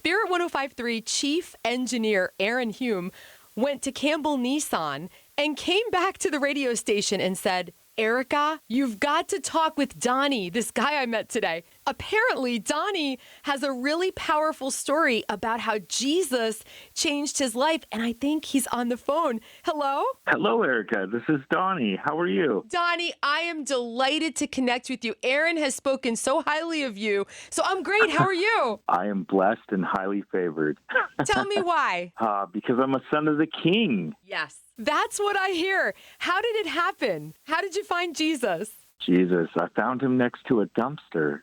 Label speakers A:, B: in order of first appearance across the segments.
A: Spirit 105.3 Chief Engineer Aaron Hume went to Campbell Nissan and came back to the radio station and said, Erica, you've got to talk with Donnie, this guy I met today. Apparently, Donnie has a really powerful story about how Jesus changed his life, and I think he's on the phone. Hello?
B: Hello, Erica. This is Donnie. How are you?
A: Donnie, I am delighted to connect with you. Aaron has spoken so highly of you, so I'm great. How are you?
B: I am blessed and highly favored.
A: Tell me why.
B: Because I'm a son of the King.
A: Yes. That's what I hear. How did it happen? How did you find Jesus?
B: Jesus, I found him next to a dumpster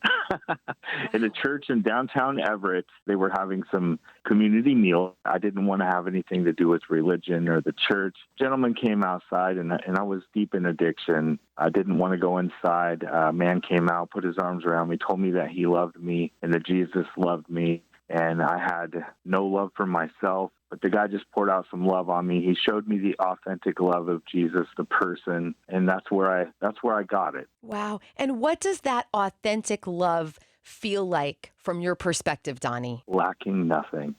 B: in a church in downtown Everett. They were having some community meal. I didn't want to have anything to do with religion or the church. Gentleman came outside, and I was deep in addiction. I didn't want to go inside. A man came out, put his arms around me, told me that he loved me and that Jesus loved me. And I had no love for myself, but the guy just poured out some love on me. He showed me the authentic love of Jesus, the person, and that's where I got it.
A: Wow. And what does that authentic love feel like from your perspective, Donnie?
B: Lacking nothing.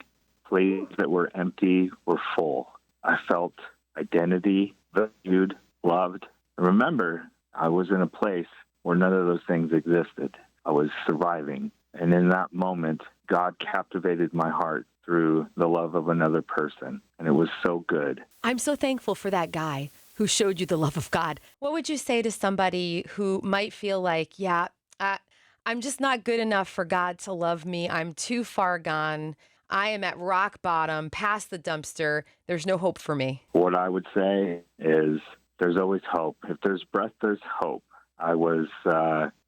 B: Places that were empty were full. I felt identity, valued, loved. And remember, I was in a place where none of those things existed. I was surviving. And in that moment, God captivated my heart through the love of another person. And it was so good.
A: I'm so thankful for that guy who showed you the love of God. What would you say to somebody who might feel like, I'm just not good enough for God to love me. I'm too far gone. I am at rock bottom, past the dumpster. There's no hope for me.
B: What I would say is there's always hope. If there's breath, there's hope. I was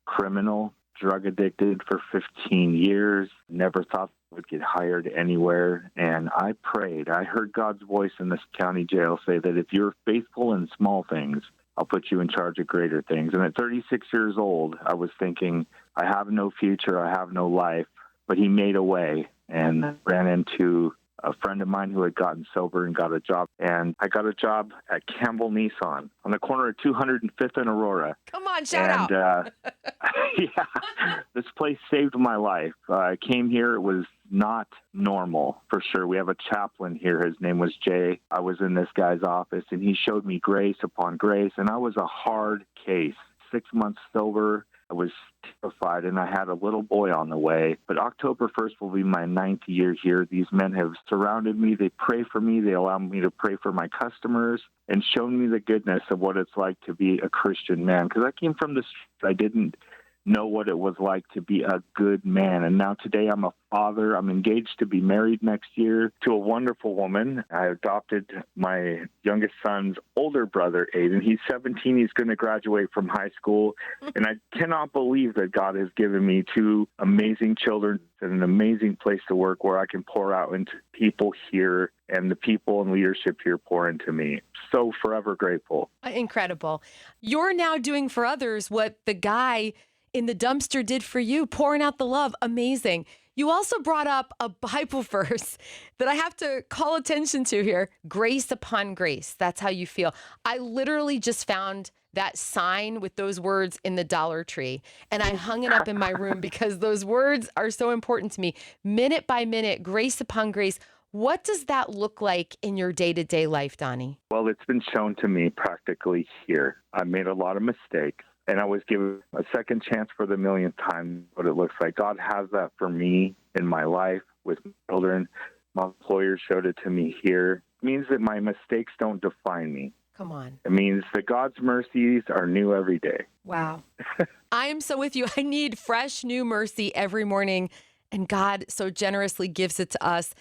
B: criminal, drug addicted for 15 years, never thought I would get hired anywhere. And I prayed. I heard God's voice in this county jail say that if you're faithful in small things, I'll put you in charge of greater things. And at 36 years old, I was thinking, I have no future, I have no life. But he made a way and ran into a friend of mine who had gotten sober and got a job. And I got a job at Campbell Nissan on the corner of 205th and Aurora.
A: Come on, shout
B: out. Yeah, this place saved my life. I came here. It was not normal, for sure. We have a chaplain here. His name was Jay. I was in this guy's office, and he showed me grace upon grace, and I was a hard case. 6 months sober. I was terrified, and I had a little boy on the way. But October 1st will be my 9th year here. These men have surrounded me. They pray for me. They allow me to pray for my customers and shown me the goodness of what it's like to be a Christian man. Because I came from the streets. I didn't know what it was like to be a good man. And now today I'm a father. I'm engaged to be married next year to a wonderful woman. I adopted my youngest son's older brother, Aiden. He's 17. He's going to graduate from high school. And I cannot believe that God has given me two amazing children and an amazing place to work where I can pour out into people here, and the people and leadership here pour into me. So forever grateful.
A: Incredible. You're now doing for others what the guy in the dumpster did for you, pouring out the love. Amazing. You also brought up a Bible verse that I have to call attention to here. Grace upon grace. That's how you feel. I literally just found that sign with those words in the Dollar Tree, and I hung it up in my room because those words are so important to me. Minute by minute, grace upon grace. What does that look like in your day-to-day life, Donnie?
B: Well, it's been shown to me practically here. I made a lot of mistakes. And I was given a second chance for the millionth time what it looks like. God has that for me in my life with my children. My employer showed it to me here. It means that my mistakes don't define me.
A: Come on.
B: It means that God's mercies are new every day.
A: Wow. I am so with you. I need fresh, new mercy every morning, and God so generously gives it to us.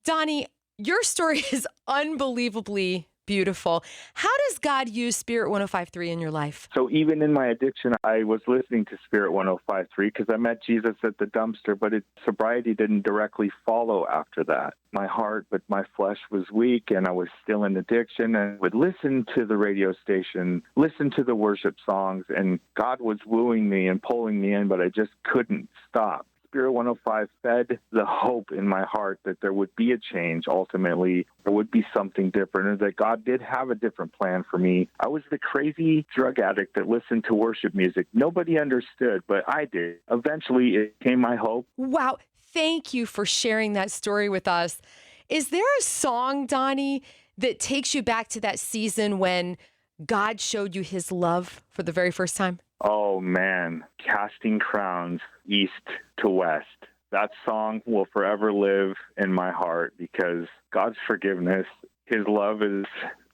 A: Donnie, your story is unbelievably beautiful. How does God use Spirit 105.3 in your life?
B: So even in my addiction, I was listening to Spirit 105.3 because I met Jesus at the dumpster, but sobriety didn't directly follow after that. My heart, but my flesh was weak, and I was still in addiction, and would listen to the radio station, listen to the worship songs, and God was wooing me and pulling me in, but I just couldn't stop. Spirit 105 fed the hope in my heart that there would be a change ultimately. There would be something different, and that God did have a different plan for me. I was the crazy drug addict that listened to worship music. Nobody understood, but I did. Eventually, it became my hope.
A: Wow. thank you for sharing that story with us. Is there a song, Donnie, that takes you back to that season when God showed you his love for the very first time?
B: Oh, man. Casting Crowns, East to West. That song will forever live in my heart because God's forgiveness, his love is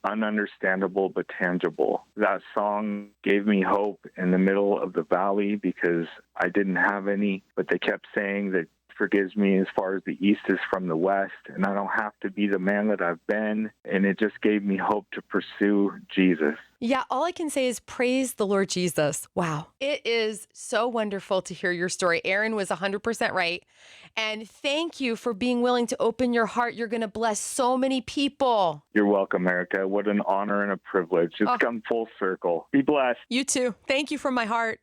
B: ununderstandable but tangible. That song gave me hope in the middle of the valley because I didn't have any, but they kept saying that forgives me as far as the east is from the west, and I don't have to be the man that I've been. And it just gave me hope to pursue Jesus.
A: Yeah, all I can say is praise the Lord Jesus. Wow. It is so wonderful to hear your story. Aaron was 100% right. And thank you for being willing to open your heart. You're going to bless so many people.
B: You're welcome, Erica. What an honor and a privilege. It's come full circle. Be blessed.
A: You too. Thank you from my heart.